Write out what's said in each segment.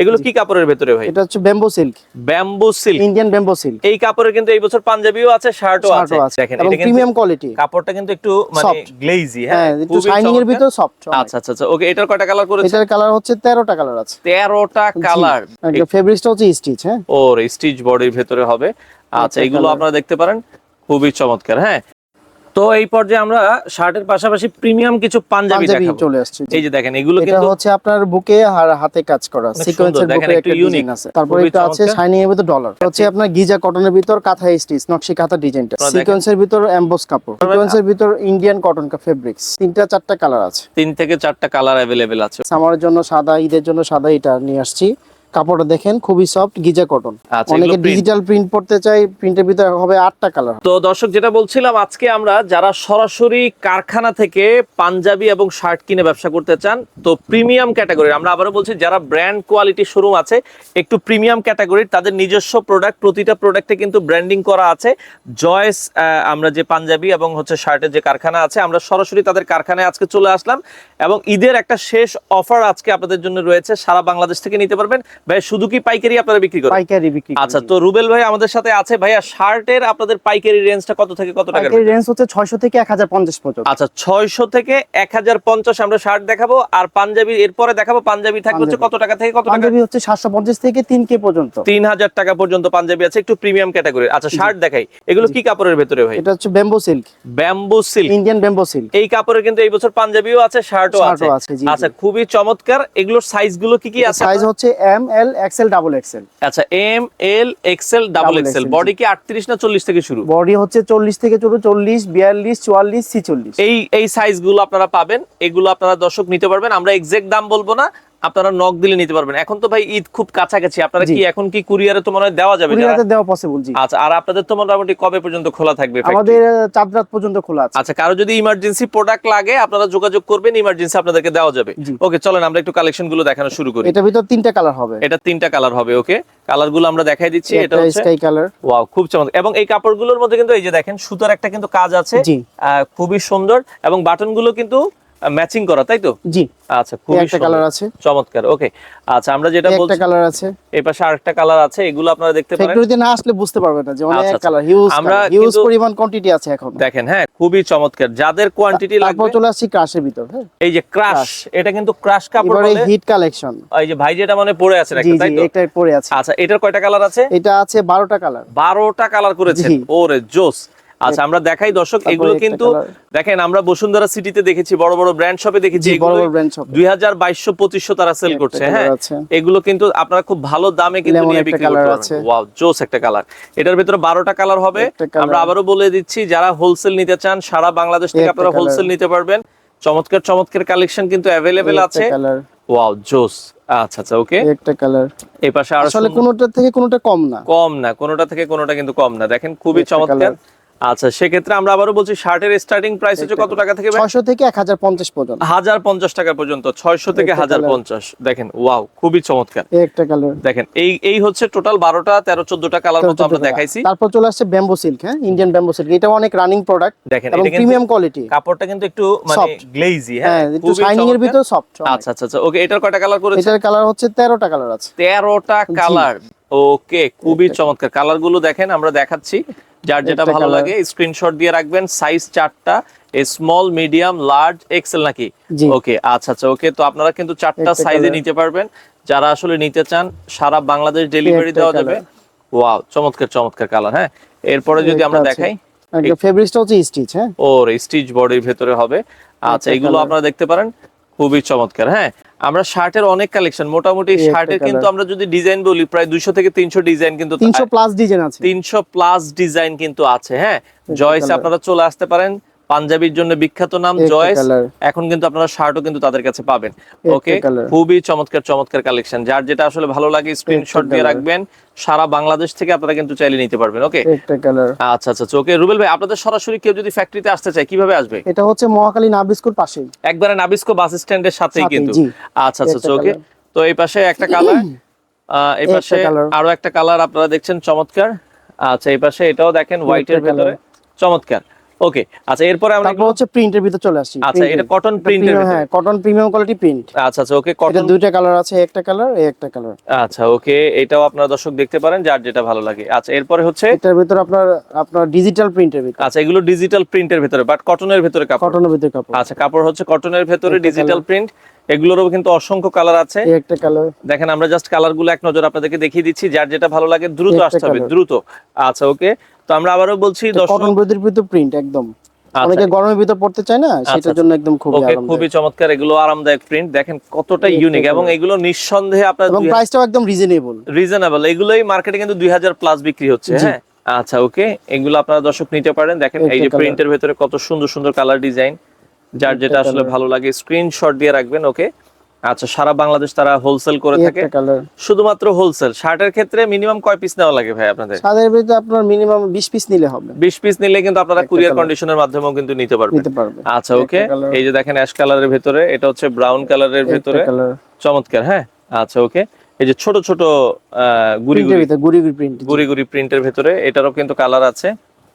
এগুলো কি কাপড়ের ভেতরে ভাই? এটা হচ্ছে bamboo silk. Bamboo silk, Indian bamboo silk. এই কাপড়ে কিন্তু এই বছর পাঞ্জাবিও আছে, শার্টও আছে। দেখেন এটা কিন্তু প্রিমিয়াম কোয়ালিটি। কাপড়টা কিন্তু একটু মানে গ্লেজি, হ্যাঁ একটু শাইনিং এর ভিতর সফট। আচ্ছা আচ্ছা আচ্ছা, ওকে। এটার কয়টা কালার করেছে? এটার কালার হচ্ছে 13টা কালার আছে। 13টা কালার। এটা ফেব্রিকটা হচ্ছে স্টিচ, হ্যাঁ ওর স্টিচ বডির ভেতরে হবে। আচ্ছা, এগুলো আপনারা দেখতে পারেন, খুবই চমৎকার। হ্যাঁ, তো এই পর্যায়ে আমরা শার্টের পাশাপাশি প্রিমিয়াম কিছু পাঞ্জাবি দেখাবো। চলে আসছে। এই যে দেখেন, এগুলো এটা কিন্তু হচ্ছে আপনার বুকে আর হাতে কাজ করা সিকোয়েন্সের বুকে একটা ইউনিক আছে। তারপরে এটা আছে শাইনিং এর ভিতর ডলার। হচ্ছে আপনার গিজা কটনের ভিতর কাঁথা স্টিচ, নকশি কাঁথা ডিজাইনটা। সিকোয়েন্সের ভিতর এমবস কাপড়, সিকোয়েন্সের ভিতর ইন্ডিয়ান কটন ফেব্রিক্স। 3-4টা কালার আছে। 3 থেকে 4টা কালার अवेलेबल আছে। সামারের জন্য সাদা, ঈদের জন্য সাদা এটা নিয়ে আসছি। কাপড়টা দেখেন খুবই সফট, গিজা কটন। অনেকে ডিজিটাল প্রিন্ট পড়তে চাই, প্রিন্টের ভিতরে হবে 8টা কালার। তো দর্শক, যেটা বলছিলাম, আজকে আমরা যারা সরাসরি কারখানা থেকে পাঞ্জাবি এবং শার্ট কিনে ব্যবসা করতে চান, তো প্রিমিয়াম ক্যাটাগরির, আমরা আবারও বলছি, যারা ব্র্যান্ড কোয়ালিটি শোরুম আছে, একটু প্রিমিয়াম ক্যাটাগরির, তাদের নিজস্ব প্রোডাক্ট, প্রতিটা প্রোডাক্টে কিন্তু ব্র্যান্ডিং করা আছে। জয়েস, আমরা যে পাঞ্জাবি এবং হচ্ছে শার্টের যে কারখানা আছে, আমরা সরাসরি তাদের কারখানায় আজকে চলে আসলাম এবং ঈদের একটা শেষ অফার আজকে আপনাদের জন্য রয়েছে। সারা বাংলাদেশ থেকে নিতে পারবেন। ভাই, শুধু কি পাইকারি আপনারা বিক্রি করেন? পাইকারি বিক্রি। আচ্ছা, তো রুবেল ভাই আমাদের সাথে আছে। ভাইয়া, শার্টের আপনাদের পাইকারি রেঞ্জটা কত থেকে কত টাকা? পাইকারি রেঞ্জ হচ্ছে 600 থেকে 1050 পর্যন্ত। আচ্ছা, 600 থেকে 1050 আমরা শার্ট দেখাবো, আর পাঞ্জাবি এরপরে দেখাবো। পাঞ্জাবি থাকবে হচ্ছে কত টাকা থেকে কত টাকা? পাঞ্জাবি হচ্ছে 750 থেকে 3K পর্যন্ত। 3000 টাকা পর্যন্ত পাঞ্জাবি আছে, একটু প্রিমিয়াম ক্যাটাগরির। আচ্ছা, শার্ট দেখাই। এগুলো কি কাপড়ের ভেতরে ভাই? এটা হচ্ছে bamboo silk. Bamboo silk, Indian bamboo silk. এই কাপড়ে কিন্তু এই বছর পাঞ্জাবিও আছে, শার্টও আছে। আচ্ছা, খুবই চমৎকার। এগুলোর সাইজ গুলো কি কি আছে? সাইজ হচ্ছে এম, এল, এক্সেল, ডাবল এক্সেল। আচ্ছা, এম, এল, এক্সেল, ডাবল এক্সেল। বডি কি 38 না 40 থেকে শুরু? বডি হচ্ছে 40 থেকে শুরু, 40, 42, 44, 46। এই সাইজ গুলো আপনারা পাবেন। এগুলো আপনারা দর্শক নিতে পারবেন। আমরা এক্সাক্ট দাম বলবো না, আপনারা নক দিলে নিতে পারবেন। এখন তো ভাই ঈদ খুব কাছাকাছি, আপনারা কি এখন কি কুরিয়ারে তো মনে হয় দেওয়া যাবে? কুরিয়ারে দেওয়া পসিবল, জি। আচ্ছা, আর আপনাদের তো মোটামুটি কবে পর্যন্ত খোলা থাকবে? আমাদের 4 রাত পর্যন্ত খোলা আছে। আচ্ছা, কারো যদি ইমার্জেন্সি প্রোডাক্ট লাগে, আপনারা যোগাযোগ করবেন, ইমার্জেন্সি আপনাদেরকে দেওয়া যাবে। ওকে, চলেন আমরা একটু কালেকশন গুলো দেখানো শুরু করি। এটার ভিতর 3টা কালার হবে। এটা 3টা কালার হবে। ওকে, কালার গুলো আমরা দেখাই দিচ্ছি। এটা হচ্ছে স্কাই কালার। ওয়াও, খুব চমৎকার। এবং এই কাপড়গুলোর মধ্যে কিন্তু এই যে দেখেন, সুতার একটা কিন্তু কাজ আছে, খুবই সুন্দর, এবং বাটন গুলো কিন্তু ম্যাচিং করা, তাই তো? জি। আচ্ছা, খুবই একটা কালার আছে, চমৎকার। ওকে, আচ্ছা, আমরা যেটা বলছি, একটা কালার আছে, এই পাশে আরেকটা কালার আছে। এগুলো আপনারা দেখতে পারেন। ফ্যাক্টরিতে না আসলে বুঝতে পারবেন না যে অনেক কালার, হিউজ পরিমাণ কোয়ান্টিটি আছে এখন। দেখেন, হ্যাঁ, খুবই চমৎকার। যাদের কোয়ান্টিটি লাগবে, তারপর চলে আসছি ক্রাশের ভিতর। হ্যাঁ, এই যে ক্রাশ, এটা কিন্তু ক্রাশ কাপড় বলে, হিট কালেকশন। এই যে ভাই যেটা মানে পরে আছে একটা, তাই তো? এটাই পরে আছে। আচ্ছা, এটার কয়টা কালার আছে? এটা আছে 12টা কালার। 12টা কালার করেছেন? ওরে জোস। আচ্ছা, আমরা দেখাই দর্শক, এগুলো কিন্তু দেখেন, আমরা বসুন্ধরা সিটিতে দেখেছি, বড় বড় ব্র্যান্ড শপে দেখেছি, এগুলো 2200-2500 তারা সেল করছে। হ্যাঁ, এগুলো কিন্তু আপনারা খুব ভালো দামে কিন্তু নিয়ে বিক্রি করতে পারবেন। ওয়াও, জোস একটা কালার। এটার ভিতরে 12টা কালার হবে। আমরা আবারও বলে দিচ্ছি, যারা হোলসেল নিতে চান, সারা বাংলাদেশ থেকে আপনারা হোলসেল নিতে পারবেন। চমৎকার চমৎকার কালেকশন কিন্তু अवेलेबल আছে। ওয়াও, জোস। আচ্ছা আচ্ছা, ওকে, একটা কালার। এই পাশে আসলে কোনোটা থেকে কোনোটা কম না, কোনোটা থেকে কোনোটা কিন্তু কম না। দেখেন, খুবই চমৎকার। আচ্ছা, সেক্ষেত্রে আমরা আবারও বলছি, শার্টের স্টার্টিং প্রাইস হচ্ছে কত টাকা থেকে? 600 থেকে 1050 পর্যন্ত। 1050 টাকা পর্যন্ত, 600 থেকে 1050। দেখেন, ওয়াও, খুবই চমৎকার। একটা কালার দেখেন, এই হচ্ছে টোটাল 12টা 13 14টা কালার মতো আমরা দেখাইছি। তারপর চলে আসছে ব্যাম্বো সিল্ক। হ্যাঁ, ইন্ডিয়ান ব্যাম্বো সিল্ক, এটা অনেক রানিং প্রোডাক্ট। দেখেন, এটা কিন্তু প্রিমিয়াম কোয়ালিটি। কাপড়টা কিন্তু একটু মানে গ্লেজি, হ্যাঁ, একটু শাইনিং এর ভিতর সফট। আচ্ছা আচ্ছা আচ্ছা, ওকে। এটার কয়টা কালার করেছে? এটার কালার হচ্ছে 13টা কালার আছে। 13টা কালার। ওকে, খুবই চমৎকার। কালার গুলো দেখেন, আমরা দেখাচ্ছি। যার যেটা ভালো লাগে স্ক্রিনশট দিয়ে রাখবেন। সাইজ 4টা, স্মল, মিডিয়াম, লার্জ, এক্সেল নাকি? ওকে, আচ্ছা আচ্ছা, ওকে। তো আপনারা কিন্তু 4টা সাইজে নিতে পারবেন। যারা আসলে নিতে চান, সারা বাংলাদেশ ডেলিভারি দেওয়া যাবে। ওয়াও, চমৎকার চমৎকার কালার। হ্যাঁ, এরপরে যদি আমরা দেখাই, এটা ফেব্রিকটা হচ্ছে স্টিচ। হ্যাঁ, ওর স্টিচ বডির ভেতরে হবে। আচ্ছা, এগুলো আপনারা দেখতে পারেন, খুবই চমৎকার। হ্যাঁ, আমরা শার্টের অনেক কালেকশন, মোটামুটি শার্টের কিন্তু আমরা যদি ডিজাইন বলি, প্রায় 200 থেকে 300 ডিজাইন কিন্তু 300 প্লাস ডিজাইন আছে। 300 প্লাস ডিজাইন কিন্তু আছে। হ্যাঁ, জয়েসে আপনারা চলে আসতে পারেন। পাঞ্জাবির জন্য বিখ্যাত নাম জয়েস। এখন কিন্তু আপনারা শার্টও কিন্তু তাদের কাছে পাবেন। ওকে, খুবই চমৎকার চমৎকার কালেকশন। যার যেটা আসলে ভালো লাগে স্ক্রিনশট দিয়ে রাখবেন। সারা বাংলাদেশ থেকে আপনারা কিন্তু চাইলে নিতে পারবেন। ওকে, আচ্ছা আচ্ছা, ওকে। রুবেল ভাই, আপনাদের সরাসরি কেউ যদি ফ্যাক্টরিতে আসতে চায়, কিভাবে আসবে? এটা হচ্ছে মহাখালী নাবিস্কোর পাশেই, একবারে নাবিস্কো বাস স্ট্যান্ডের সাথেই কিন্তু। আচ্ছা আচ্ছা, ওকে। তো এই পাশে একটা কালার, এই পাশে আরো একটা কালার আপনারা দেখছেন, চমৎকার। আচ্ছা, এই পাশে এটাও দেখেন, হোয়াইটের ভিতরে, চমৎকার। ওকে আচ্ছা, এরপরে আমরা তারপর হচ্ছে প্রিন্টের ভিতর চলে আসছি। আচ্ছা, এটা কটন প্রিন্টের ভিতরে, হ্যাঁ কটন প্রিমিয়াম কোয়ালিটি প্রিন্ট। আচ্ছা আচ্ছা ওকে, কটন দুইটা কালার আছে, একটা কালার একটা কালার। আচ্ছা ওকে, এটাও আপনারা দর্শক দেখতে পারেন যার যেটা ভালো লাগে। আচ্ছা, এরপরে হচ্ছে এটার ভিতর আপনার ডিজিটাল প্রিন্টের ভিতর। আচ্ছা, এগুলো ডিজিটাল প্রিন্টের ভিতরে, বাট কটনের ভিতরে কাপড়। কটনের ভিতর কাপড়। আচ্ছা, কাপড় হচ্ছে কটনের ভিতরে ডিজিটাল প্রিন্ট। এগুলোরও কিন্তু অসংখ্য কালার আছে। এই একটা কালার দেখেন, আমরা জাস্ট কালারগুলো এক নজর আপনাদেরকে দেখিয়ে দিচ্ছি, যার যেটা ভালো লাগে দ্রুত আসতে হবে, দ্রুত। আচ্ছা ওকে, তো আমরা আবারও বলছি দর্শক, কটন ভিতর প্রিন্ট একদম, অনেকে গরমের ভিতর পড়তে চায় না, সেটার জন্য একদম খুবই আরামদায়ক। খুবই চমৎকার, এগুলো আরামদায়ক প্রিন্ট, দেখেন কতটা ইউনিক, এবং এগুলো নিঃসন্দেহে আপনার এবং প্রাইসটাও একদম রিজনেবল। এগুলোই মার্কেটে কিন্তু 2000 প্লাস বিক্রি হচ্ছে। হ্যাঁ আচ্ছা ওকে, এগুলো আপনারা দর্শক নিতে পারেন। দেখেন এই যে প্রিন্টের ভিতরে কত সুন্দর সুন্দর কালার ডিজাইন, যার যেটা আসলে ভালো লাগে স্ক্রিনশট দিয়ে রাখবেন। ওকে আচ্ছা, সারা বাংলাদেশ তারা হোলসেল করে থাকে, শুধুমাত্র হোলসেল। শার্টের ক্ষেত্রে মিনিমাম কয় পিস নেওয়া লাগে ভাই আপনাদের? শার্টের ভিতরে আপনার মিনিমাম 20 পিস নিলে হবে। 20 পিস নিলে কিন্তু আপনারা কুরিয়ার কন্ডিশনের মাধ্যমেও কিন্তু নিতে পারবেন। আচ্ছা ওকে, এই যে দেখেন অ্যাশ কালারের ভিতরে, এটা হচ্ছে ব্রাউন কালারের ভিতরে, চমৎকার। হ্যাঁ আচ্ছা ওকে, এই যে ছোট ছোট গুড়ি গুড়ি প্রিন্টের ভিতরে, এটারও কিন্তু কালার আছে,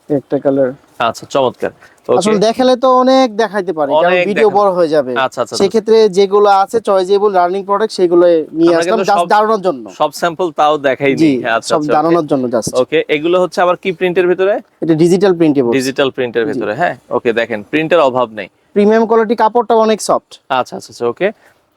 একটা কালার। আচ্ছা চমৎকার। আসলে দেখালে তো অনেক দেখাইতে পারে, কারণ ভিডিও বড় হয়ে যাবে। আচ্ছা আচ্ছা, সেই ক্ষেত্রে যেগুলো আছে চয়েজেবল রানিং প্রোডাক্ট, সেগুলো নিয়ে আসলাম জাস্ট দাঁড়ানোর জন্য। সব স্যাম্পল তাও দেখাইনি। আচ্ছা, সব দাঁড়ানোর জন্য জাস্ট। ওকে, এগুলো হচ্ছে আবার কি প্রিন্টের ভিতরে? এটা ডিজিটাল প্রিন্টেবল, ডিজিটাল প্রিন্টের ভিতরে। হ্যাঁ ওকে, দেখেন প্রিন্টের অভাব নেই, প্রিমিয়াম কোয়ালিটি, কাপড়টা অনেক সফট। আচ্ছা আচ্ছা ওকে,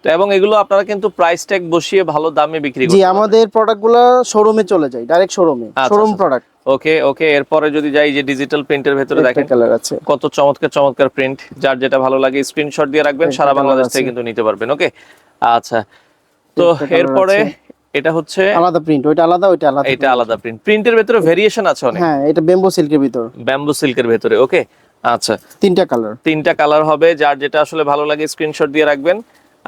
তো এবং এগুলো আপনারা কিন্তু প্রাইস ট্যাগ বসিয়ে ভালো দামে বিক্রি করতে পারবেন। আমাদের প্রোডাক্টগুলো শোরুমে চলে যায়, ডাইরেক্ট শোরুমে, শোরুম প্রোডাক্ট। ওকে ওকে, এরপরে যদি যাই যে ডিজিটাল প্রিন্টের ভিতরে, দেখেন কত চমৎকার চমৎকার প্রিন্ট, যার যেটা ভালো লাগে স্ক্রিনশট দিয়ে রাখবেন, সারা বাংলাদেশ থেকে কিন্তু নিতে পারবেন। ওকে আচ্ছা, তো এরপরে এটা হচ্ছে আলাদা প্রিন্ট, ওইটা আলাদা, ওইটা আলাদা, এটা আলাদা প্রিন্ট। প্রিন্টের ভিতরে ভেরিয়েশন আছে অনেক। হ্যাঁ, এটা ব্যাম্বো সিল্কের ভিতর, ব্যাম্বো সিল্কের ভিতরে। ওকে আচ্ছা, তিনটা কালার হবে, যার যেটা আসলে ভালো লাগে স্ক্রিনশট দিয়ে রাখবেন।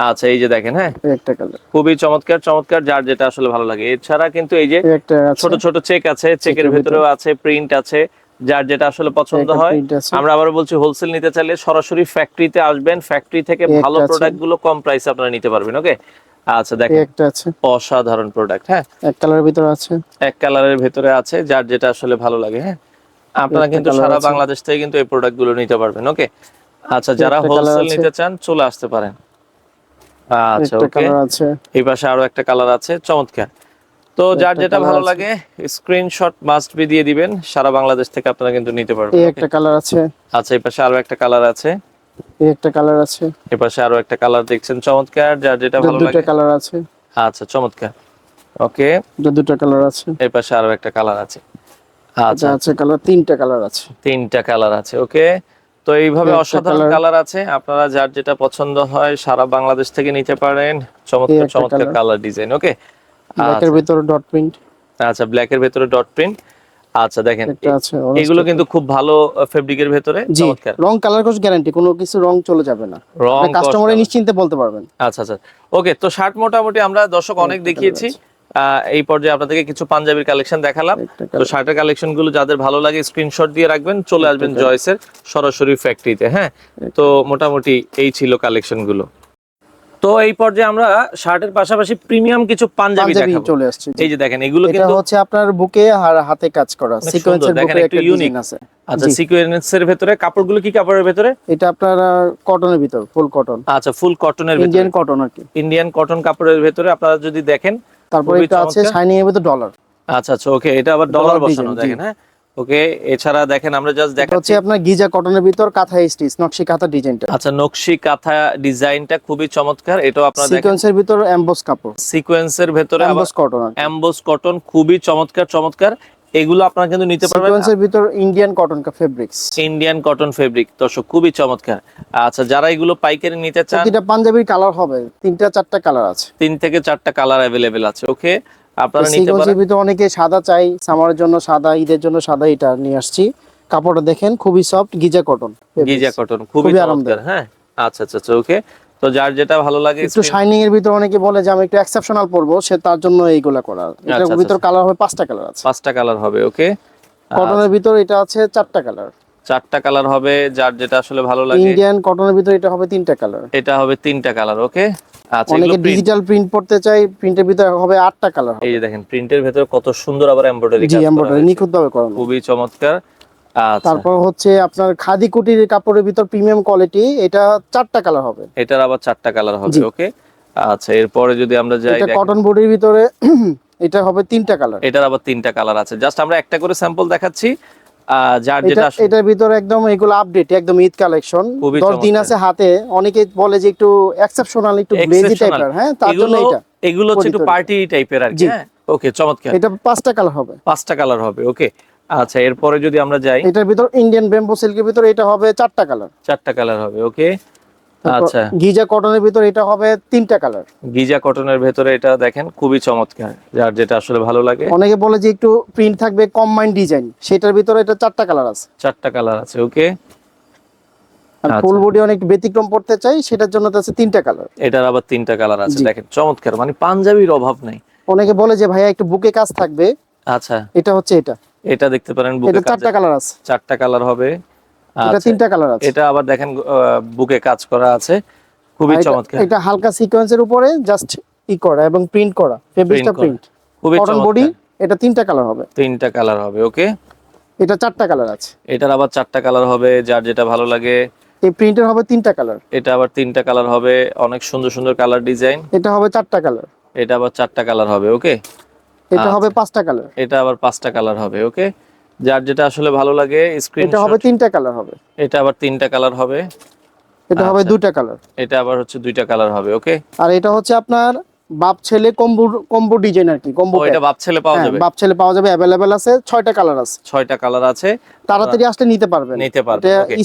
আচ্ছা, এই যে দেখেন, হ্যাঁ একটা কালার, খুবই চমৎকার চমৎকার, যার যেটা আসলে ভালো লাগে। এছাড়া কিন্তু এই যে ছোট ছোট চেক আছে, চেকের ভিতরেও আছে, প্রিন্ট আছে, যার যেটা আসলে পছন্দ হয়। আমরা আবার বলছি, হোলসেল নিতে চাইলে সরাসরি ফ্যাক্টরিতে আসবেন, ফ্যাক্টরি থেকে ভালো প্রোডাক্ট গুলো কম প্রাইসে আপনারা নিতে পারবেন। ওকে আচ্ছা, দেখেন একটা আছে অসাধারণ প্রোডাক্ট। হ্যাঁ, এক কালারের ভিতরে আছে, যার যেটা আসলে ভালো লাগে। হ্যাঁ, আপনারা কিন্তু সারা বাংলাদেশ থেকে কিন্তু এই প্রোডাক্ট গুলো নিতে পারবেন। ওকে আচ্ছা, যারা হোলসেল নিতে চান চলে আসতে পারেন। আচ্ছা ওকে, এই পাশে আরো একটা কালার আছে, চমৎকার। তো যার যেটা ভালো লাগে স্ক্রিনশট মাস্ট বি দিয়ে দিবেন, সারা বাংলাদেশ থেকে আপনারা কিন্তু নিতে পারবেন। এই একটা কালার আছে, আচ্ছা এই পাশে আরো একটা কালার আছে, এই একটা কালার আছে, এই পাশে আরো একটা কালার দেখছেন, চমৎকার, যার যেটা ভালো লাগে। দুটো কালার আছে, আচ্ছা চমৎকার। ওকে, দুটো কালার আছে, এই পাশে আরো একটা কালার আছে, আচ্ছা আচ্ছা কালার, তিনটা কালার আছে। ওকে, তো এইভাবে অসাধারণ কালার আছে, আপনারা যার যেটা পছন্দ হয় সারা বাংলাদেশ থেকে নিতে পারেন। চমৎকার চমৎকার কালার ডিজাইন। ওকে, ব্ল্যাকের ভিতরে ডট প্রিন্ট, আচ্ছা ব্ল্যাকের ভিতরে ডট প্রিন্ট। আচ্ছা দেখেন, এগুলো কিন্তু খুব ভালো ফেব্রিকের ভিতরে, চমৎকার। রং কালার কোর্স গ্যারান্টি, কোনো কিছু রং চলে যাবে না, কাস্টমার নিশ্চিন্তে বলতে পারবেন। আচ্ছা আচ্ছা ওকে, তো শার্ট মোটামুটি আমরা দর্শক অনেক দেখিয়েছি, এই পর্যায়ে আপনাদেরকে কিছু পাঞ্জাবির কালেকশন দেখালাম। তো শার্টের কালেকশন গুলো যাদের ভালো লাগে স্ক্রিনশট দিয়ে রাখবেন, চলে আসবেন জয়সের সরাসরি ফ্যাক্টরিতে। হ্যাঁ, তো মোটামুটি এই ছিল কালেকশন গুলো। তো এই পর্যায়ে আমরা শার্টের পাশাপাশি প্রিমিয়াম কিছু পাঞ্জাবি দেখাবো, চলে আসছে। এই যে দেখেন, এগুলো কিন্তু হচ্ছে আপনার বুকে আর হাতে কাজ করা সিকোয়েন্সের বুকে একটা ইউনিক আছে। আচ্ছা, সিকোয়েন্সের ভিতরে কাপড়গুলো কি কাপড়ের ভিতরে? এটা আপনার কটনের ভিতর, ফুল কটন। আচ্ছা, ফুল কটনের ভিতরে, ইন্ডিয়ান কটন আর কি, ইন্ডিয়ান কটন কাপড়ের ভিতরে আপনারা যদি দেখেন। তারপরে এটা আছে শাইনিং এর ভিতর ডলার। আচ্ছা আচ্ছা ওকে, এটা আবার ডলার বসানো, দেখেন। হ্যাঁ ওকে, এছাড়া দেখেন আমরা জাস্ট দেখাচ্ছি হচ্ছে আপনার গিজা কটনের ভিতর কাঁথা স্টিচ, নকশি কাঁথা ডিজাইনটা। আচ্ছা, নকশি কাঁথা ডিজাইনটা খুবই চমৎকার। এটাও আপনারা দেখেন সিকোয়েন্সের ভিতর এমবস কাপড়, সিকোয়েন্সের ভিতরে এমবস কটন, এমবস কটন, খুবই চমৎকার চমৎকার। এগুলো আপনারা কিন্তু নিতে পারবেন। সিকোয়েন্সের ভিতর Indian cotton fabrics, Indian cotton fabric, দর্শক খুবই চমৎকার। আচ্ছা, যারা এগুলো পাইকারি নিতে চান, এটা পাঞ্জাবির কালার হবে 3-4টা কালার আছে, 3 থেকে 4টা কালার अवेलेबल আছে। ওকে, আপনারা নিতে পারেন। সিকোয়েন্সের ভিতর অনেকে সাদা চাই, সামারের জন্য সাদা, ঈদের জন্য সাদা, এটা নিয়ে আসছি। কাপড়টা দেখেন খুবই সফট, গিজা কটন, খুবই চমৎকার। হ্যাঁ আচ্ছা আচ্ছা ওকে, তো যার যেটা ভালো লাগে। একটু শাইনিং এর ভিতর অনেকে বলে যে আমি একটু এক্সেপশনাল পরবো, সে তার জন্য এইগুলা করা। এটার ভিতর কালার হবে 5টা কালার আছে, 5টা কালার হবে। ওকে, কটনের ভিতর এটা আছে 4টা কালার, 4টা কালার হবে, যার যেটা আসলে ভালো লাগে। ইন্ডিয়ান কটনের ভিতর এটা হবে 3টা কালার, এটা হবে 3টা কালার। ওকে আচ্ছা, অনেকে ডিজিটাল প্রিন্ট পড়তে চাই, প্রিন্টের ভিতর হবে 8টা কালার। এই যে দেখেন, প্রিন্টের ভিতর কত সুন্দর আবার এমব্রয়ডারি কাজ, জি এমব্রয়ডারি নিখুঁত ভাবে করা, খুবই চমৎকার। আচ্ছা, তারপর হচ্ছে আপনার খাদি কুটির কাপড়ের ভিতর প্রিমিয়াম কোয়ালিটি, এটা 4টা কালার হবে। এটার আবার 4টা কালার হবে। জি। ওকে, আচ্ছা এরপরে যদি আমরা যাই, এটা কটন বডির ভিতরে এটা হবে 3টা কালার। এটার আবার 3টা কালার আছে। জাস্ট আমরা একটা করে স্যাম্পল দেখাচ্ছি, যার যেটা এটার ভিতরে একদম এগুলো আপডেট, একদম ঈদ কালেকশন, 10 দিন আছে হাতে। অনেকে বলে যে একটু এক্সেপশনাল, একটু গ্লেজি টাইপের, হ্যাঁ, তার জন্য এগুলো হচ্ছে একটু পার্টি টাইপের আর কি। হ্যাঁ, ওকে, চমৎকার। এটা 5টা কালার হবে। 5টা কালার হবে। ওকে, আচ্ছা এরপরে যদি আমরা যাই, এটার ভিতর ইন্ডিয়ান ব্যাম্বো সিল্কের ভিতর এটা হবে 4টা কালার। 4টা কালার হবে। ওকে, আচ্ছা গিজা কটনের ভিতর এটা হবে 3টা কালার। গিজা কটনের ভেতরে এটা দেখেন খুবই চমৎকার, যার যেটা আসলে ভালো লাগে। অনেকে বলে যে একটু প্রিন্ট থাকবে, কম্বাইন্ড ডিজাইন, সেটার ভিতরে এটা 4টা কালার আছে। 4টা কালার আছে। ওকে, আর ফুল বডি অনেক ব্যতিক্রম পড়তে চাই, সেটার জন্য তো আছে 3টা কালার। এটার আবার 3টা কালার আছে। দেখেন চমৎকার, মানে পাঞ্জাবির অভাব নাই। অনেকে বলে যে ভাইয়া একটু বুকে কাজ থাকবে, আচ্ছা এটা হচ্ছে এটা দেখতে পারেন, এটা বুকে 4টা কালার আছে। 4টা কালার হবে। এটা 3টা কালার আছে। এটা আবার দেখেন বুকে কাজ করা আছে, খুবই চমৎকার। এটা হালকা সিকোয়েন্সের উপরে জাস্ট করা এবং প্রিন্ট করা, ফেব্রিকটা প্রিন্ট, খুবই কটন বডি। এটা 3টা কালার হবে। 3টা কালার হবে। ওকে, এটা 4টা কালার আছে। এটার আবার 4টা কালার হবে, যার যেটা ভালো লাগে। এই প্রিন্টের হবে 3টা কালার। এটা আবার 3টা কালার হবে, অনেক সুন্দর সুন্দর কালার ডিজাইন। এটা হবে 4টা কালার। এটা আবার 4টা কালার হবে। ওকে, এটা হবে 5টা কালার। এটা আবার 5টা কালার হবে। ওকে, যার যেটা আসলে ভালো লাগে স্ক্রিনশট। এটা হবে 3টা কালার হবে। এটা আবার 3টা কালার হবে। এটা হবে 2টা কালার। এটা আবার হচ্ছে 2টা কালার হবে। ওকে, আর এটা হচ্ছে আপনার বাপ ছেলে কম্বো ডিজাইন আর কি, কম্বো। এটা বাপ ছেলে পাওয়া যাবে। বাপ ছেলে পাওয়া যাবে, अवेलेबल আছে। 6টা কালার আছে। 6টা কালার আছে, তাড়াতাড়ি আসলে নিতে পারবেন। এটা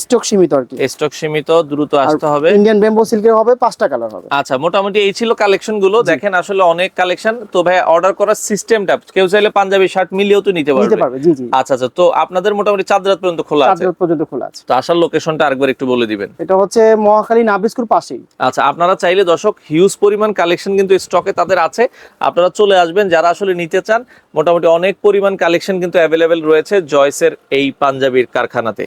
স্টক সীমিত আর কি, স্টক সীমিত, দ্রুত আসতে হবে। ইন্ডিয়ান ব্যাম্বো সিল্কের হবে 5টা কালার হবে। আচ্ছা, মোটামুটি এই ছিল কালেকশন গুলো। দেখেন আসলে অনেক কালেকশন তো ভাই, অর্ডার করার সিস্টেমটা কেউ চাইলে পাঞ্জাবি শার্ট মিলিয়েও তো নিতে পারবে। জি জি। আচ্ছা, তো আপনাদের মোটামুটি চাঁদ রাত পর্যন্ত খোলা আছে? চাঁদ রাত পর্যন্ত খোলা আছে। তো আসার লোকেশনটা আরেকবার একটু বলে দিবেন। এটা হচ্ছে মহাখালী নাবিস্কুর পাশেই। আচ্ছা, আপনারা চাইলে দর্শক হিউজ পরিমাণ কালেকশন কিন্তু স্টকে তাদের আছে, আপনারা চলে আসবেন যারা আসলে নিতে চান। মোটামুটি অনেক পরিমাণ কালেকশন কিন্তু অ্যাভেলেবেল রয়েছে জয়সের এই পাঞ্জাবির কারখানাতে।